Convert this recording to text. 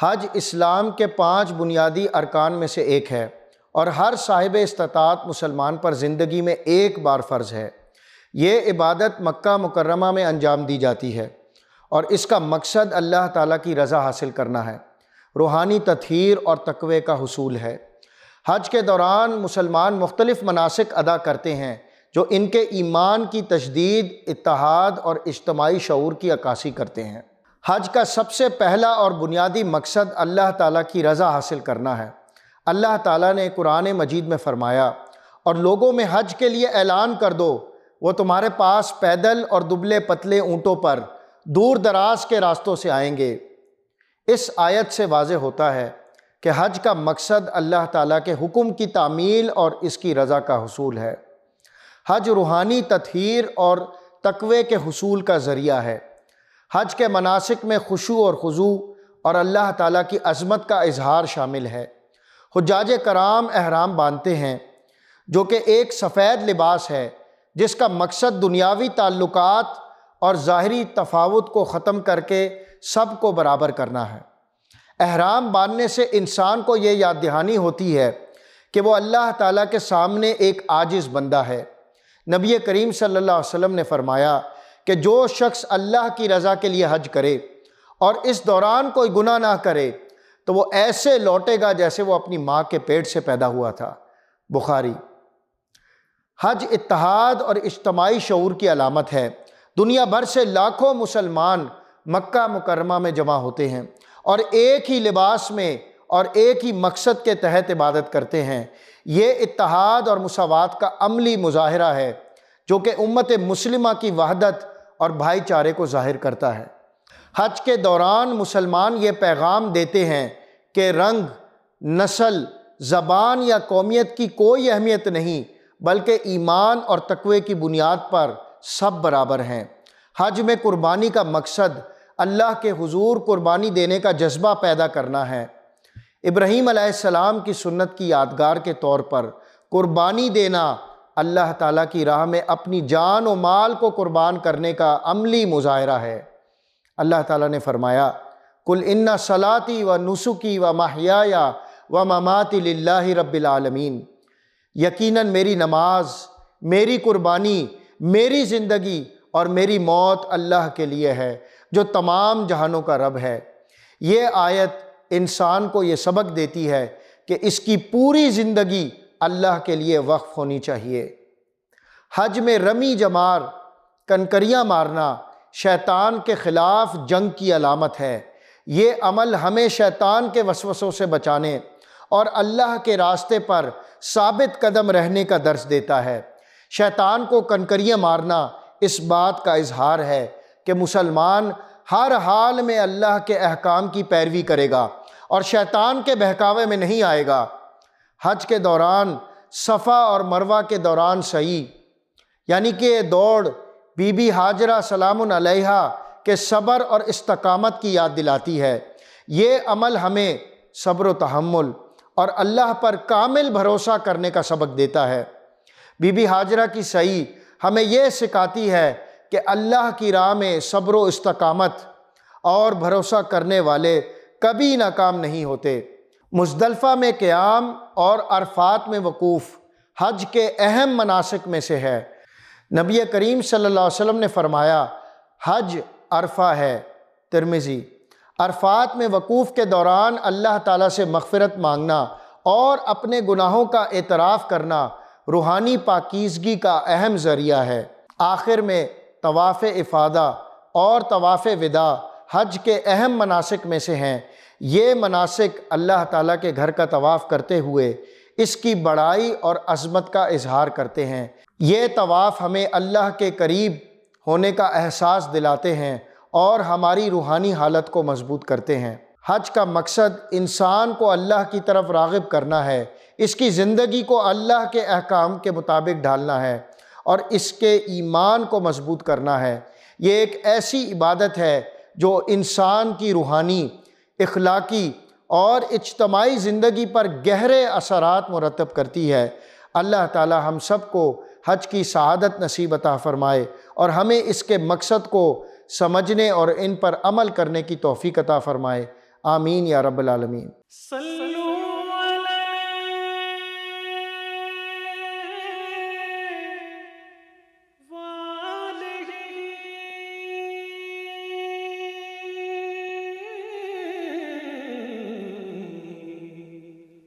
حج اسلام کے 5 بنیادی ارکان میں سے ایک ہے اور ہر صاحب استطاعت مسلمان پر زندگی میں ایک بار فرض ہے۔ یہ عبادت مکہ مکرمہ میں انجام دی جاتی ہے اور اس کا مقصد اللہ تعالیٰ کی رضا حاصل کرنا ہے، روحانی تطہیر اور تقوی کا حصول ہے۔ حج کے دوران مسلمان مختلف مناسک ادا کرتے ہیں جو ان کے ایمان کی تجدید، اتحاد اور اجتماعی شعور کی عکاسی کرتے ہیں۔ حج کا سب سے پہلا اور بنیادی مقصد اللہ تعالیٰ کی رضا حاصل کرنا ہے۔ اللہ تعالیٰ نے قرآن مجید میں فرمایا، اور لوگوں میں حج کے لیے اعلان کر دو، وہ تمہارے پاس پیدل اور دبلے پتلے اونٹوں پر دور دراز کے راستوں سے آئیں گے۔ اس آیت سے واضح ہوتا ہے کہ حج کا مقصد اللہ تعالیٰ کے حکم کی تعمیل اور اس کی رضا کا حصول ہے۔ حج روحانی تطہیر اور تقوی کے حصول کا ذریعہ ہے۔ حج کے مناسک میں خشوع اور خضوع اور اللہ تعالیٰ کی عظمت کا اظہار شامل ہے۔ حجاج کرام احرام باندھتے ہیں جو کہ ایک سفید لباس ہے جس کا مقصد دنیاوی تعلقات اور ظاہری تفاوت کو ختم کر کے سب کو برابر کرنا ہے۔ احرام باندھنے سے انسان کو یہ یاد دہانی ہوتی ہے کہ وہ اللہ تعالیٰ کے سامنے ایک عاجز بندہ ہے۔ نبی کریم صلی اللہ علیہ وسلم نے فرمایا کہ جو شخص اللہ کی رضا کے لیے حج کرے اور اس دوران کوئی گناہ نہ کرے تو وہ ایسے لوٹے گا جیسے وہ اپنی ماں کے پیٹ سے پیدا ہوا تھا۔ بخاری۔ حج اتحاد اور اجتماعی شعور کی علامت ہے۔ دنیا بھر سے لاکھوں مسلمان مکہ مکرمہ میں جمع ہوتے ہیں اور ایک ہی لباس میں اور ایک ہی مقصد کے تحت عبادت کرتے ہیں۔ یہ اتحاد اور مساوات کا عملی مظاہرہ ہے جو کہ امت مسلمہ کی وحدت اور بھائی چارے کو ظاہر کرتا ہے۔ حج کے دوران مسلمان یہ پیغام دیتے ہیں کہ رنگ، نسل، زبان یا قومیت کی کوئی اہمیت نہیں، بلکہ ایمان اور تقوی کی بنیاد پر سب برابر ہیں۔ حج میں قربانی کا مقصد اللہ کے حضور قربانی دینے کا جذبہ پیدا کرنا ہے۔ ابراہیم علیہ السلام کی سنت کی یادگار کے طور پر قربانی دینا اللہ تعالیٰ کی راہ میں اپنی جان و مال کو قربان کرنے کا عملی مظاہرہ ہے۔ اللہ تعالیٰ نے فرمایا، قُلْ إِنَّ صَلَاتِي وَنُسُكِي وَمَحْيَايَ وَمَمَاتِي لِلَّهِ رَبِّ الْعَالَمِينَ، یقیناً میری نماز، میری قربانی، میری زندگی اور میری موت اللہ کے لیے ہے جو تمام جہانوں کا رب ہے۔ یہ آیت انسان کو یہ سبق دیتی ہے کہ اس کی پوری زندگی اللہ کے لیے وقف ہونی چاہیے۔ حج میں رمی جمار، کنکریاں مارنا شیطان کے خلاف جنگ کی علامت ہے۔ یہ عمل ہمیں شیطان کے وسوسوں سے بچانے اور اللہ کے راستے پر ثابت قدم رہنے کا درس دیتا ہے۔ شیطان کو کنکریاں مارنا اس بات کا اظہار ہے کہ مسلمان ہر حال میں اللہ کے احکام کی پیروی کرے گا اور شیطان کے بہکاوے میں نہیں آئے گا۔ حج کے دوران صفا اور مروہ کے دوران سعی یعنی کہ دوڑ بی بی ہاجرہ سلام علیہا کے صبر اور استقامت کی یاد دلاتی ہے۔ یہ عمل ہمیں صبر و تحمل اور اللہ پر کامل بھروسہ کرنے کا سبق دیتا ہے۔ بی بی ہاجرہ کی سعی ہمیں یہ سکھاتی ہے کہ اللہ کی راہ میں صبر و استقامت اور بھروسہ کرنے والے کبھی ناکام نہیں ہوتے۔ مزدلفہ میں قیام اور عرفات میں وقوف حج کے اہم مناسک میں سے ہے۔ نبی کریم صلی اللہ علیہ وسلم نے فرمایا، حج عرفہ ہے۔ ترمذی۔ عرفات میں وقوف کے دوران اللہ تعالیٰ سے مغفرت مانگنا اور اپنے گناہوں کا اعتراف کرنا روحانی پاکیزگی کا اہم ذریعہ ہے۔ آخر میں طواف افادہ اور طواف وداع حج کے اہم مناسک میں سے ہیں۔ یہ مناسک اللہ تعالیٰ کے گھر کا طواف کرتے ہوئے اس کی بڑائی اور عظمت کا اظہار کرتے ہیں۔ یہ طواف ہمیں اللہ کے قریب ہونے کا احساس دلاتے ہیں اور ہماری روحانی حالت کو مضبوط کرتے ہیں۔ حج کا مقصد انسان کو اللہ کی طرف راغب کرنا ہے، اس کی زندگی کو اللہ کے احکام کے مطابق ڈھالنا ہے اور اس کے ایمان کو مضبوط کرنا ہے۔ یہ ایک ایسی عبادت ہے جو انسان کی روحانی، اخلاقی اور اجتماعی زندگی پر گہرے اثرات مرتب کرتی ہے۔ اللہ تعالی ہم سب کو حج کی سعادت نصیب عطا فرمائے اور ہمیں اس کے مقصد کو سمجھنے اور ان پر عمل کرنے کی توفیق عطا فرمائے۔ آمین یا رب العالمین۔ صلو